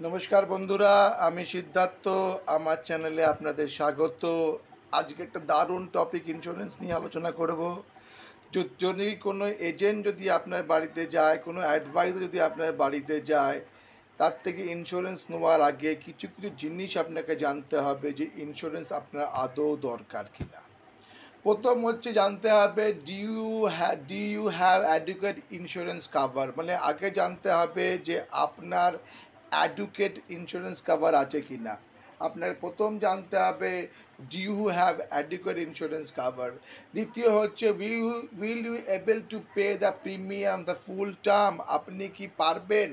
নমস্কার বন্ধুরা, আমি সিদ্ধার্থ। আমার চ্যানেলে আপনাদের স্বাগত। আজকে একটা দারুণ টপিক ইন্স্যুরেন্স নিয়ে আলোচনা করব। যদি কোনো এজেন্ট যদি আপনার বাড়িতে যায়, কোনো অ্যাডভাইজার যদি আপনার বাড়িতে যায়, তার থেকে ইন্স্যুরেন্স নেওয়ার আগে কিছু কিছু জিনিস আপনাকে জানতে হবে যে ইন্স্যুরেন্স আপনার আদৌ দরকার কিনা। প্রথম হচ্ছে জানতে হবে do you have adequate insurance cover, মানে আগে জানতে হবে যে আপনার অ্যাডুকেট ইন্স্যুরেন্স কাভার আছে কি না। আপনার প্রথম জানতে হবে do you have adequate insurance cover. দ্বিতীয় হচ্ছে will you able to pay the premium the full term, আপনি কি পারবেন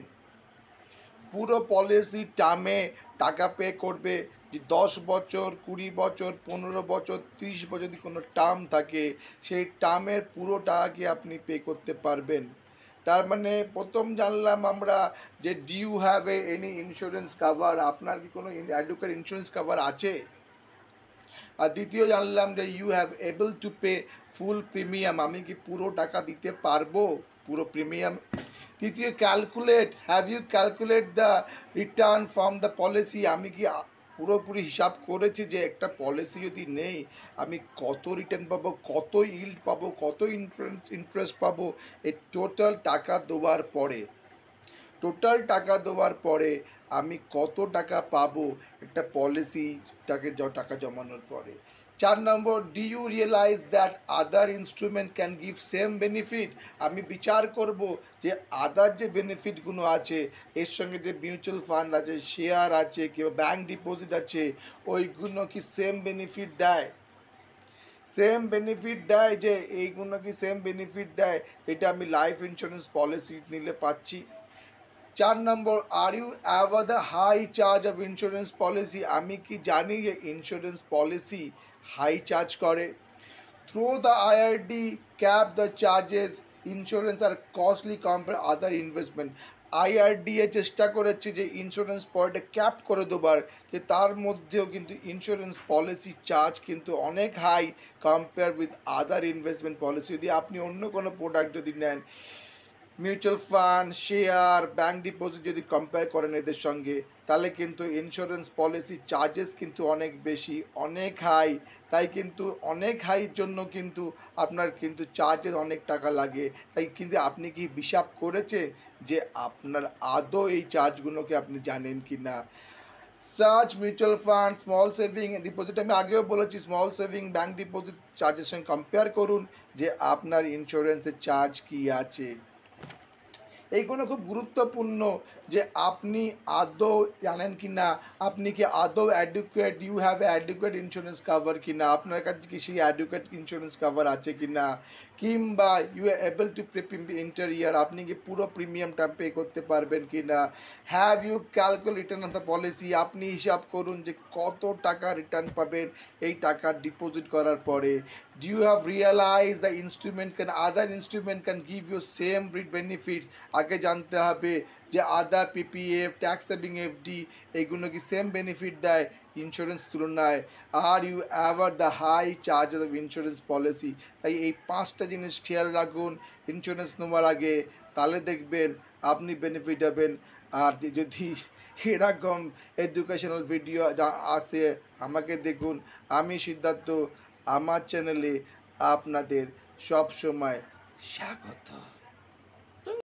পুরো পলিসি টার্মে টাকা পে করবে। যে 10 বছর, 20 বছর, 15 বছর, 30 বছর যদি কোনো টার্ম থাকে, সেই টার্মের পুরো টাকা কি আপনি পে করতে পারবেন। তার মানে প্রথম জানলাম আমরা যে do you have any insurance cover, আপনার কি কোনো অ্যাডুকেট ইন্স্যুরেন্স কাভার আছে। আর দ্বিতীয় জানলাম যে you have able to pay full premium, আমি কি পুরো টাকা দিতে পারবো, পুরো প্রিমিয়াম। তৃতীয়, have you calculate the return from the policy, আমি কি পুরোপুরি হিসাব করেছি যে একটা পলিসি যদি নেই আমি কত রিটার্ন পাবো, কত ইল্ড পাবো, কত ইন্টারেস্ট পাবো। এই টোটাল টাকা দেওয়ার পরে আমি কত টাকা পাবো একটা পলিসিটাকে টাকা জমানোর পরে। 4 নম্বর, do you realize that other instrument can give same benefit, আমি বিচার করব যে আদার যে বেনিফিটগুলো আছে, এর সঙ্গে যে মিউচুয়াল ফান্ড আছে, শেয়ার আছে, কিংবা ব্যাঙ্ক ডিপোজিট আছে, ওইগুলো কি সেম বেনিফিট দেয় যে এইগুলো কি সেম বেনিফিট দেয়, এটা আমি লাইফ ইন্স্যুরেন্স পলিসি নিলে পাচ্ছি। 4 নম্বর, are you aware the high charge of insurance policy, আমি কি জানি যে ইন্স্যুরেন্স পলিসি হাই চার্জ করে। Through the IRD cap the charges, insurance are costly compare other investment, IRDA চেষ্টা করেছে যে ইন্স্যুরেন্স পয়েন্টে ক্যাপ করে দেবার, যে তার মধ্যেও কিন্তু ইন্স্যুরেন্স পলিসি চার্জ কিন্তু অনেক high compare with other investment policy. যদি আপনি অন্য কোনো প্রোডাক্ট যদি নেন, mutual fund, share, bank deposit যদি কম্পেয়ার করেন এদের সঙ্গে, তাহলে কিন্তু ইন্স্যুরেন্স পলিসি চার্জেস কিন্তু অনেক বেশি, অনেক হাই। তাই কিন্তু অনেক হাইয়ের জন্য কিন্তু আপনার কিন্তু চার্জেস অনেক টাকা লাগে। তাই কিন্তু আপনি কি হিসাব করেছে যে আপনার আদৌ এই চার্জগুলোকে আপনি জানেন কি না। Search mutual fund, small saving deposit, আমি আগেও বলেছি স্মল সেভিং ব্যাঙ্ক ডিপোজিট চার্জের সঙ্গে কম্পেয়ার করুন যে আপনার ইন্স্যুরেন্সের চার্জ কী আছে। এইগুলো খুব গুরুত্বপূর্ণ যে আপনি আদৌ জানেন কি না, আপনি কি আদৌ you have adequate insurance cover কি না, আপনার কাছে কি সেই অ্যাডুকেট ইন্স্যুরেন্স কাভার আছে কি না, কিংবা you are able to pay inter year, আপনি কি পুরো প্রিমিয়ামটা পে করতে পারবেন কি না। Have you calculate return of the policy, আপনি হিসাব করুন যে কত টাকা রিটার্ন পাবেন এই টাকা ডিপোজিট করার পরে। Do you have realize the other instrument can give you same benefits, আগে জানতে হবে যে আদা, পিপিএফ, ট্যাক্স সেভিং এফডি, এগুলো কি সেম বেনিফিট দেয় ইন্স্যুরেন্স তুলনায়। Are you aware the high charge of insurance policy, তাই এই 5টা জিনিস খেয়াল রাখুন ইন্স্যুরেন্স নেওয়ার আগে, তাহলে দেখবেন আপনি বেনিফিট হবেন। আর যদি এরকম এডুকেশনাল ভিডিও আসে আমাকে দেখুন, আমি সিদ্ধার্থ, আমার চ্যানেলে আপনাদের সব সময় স্বাগত।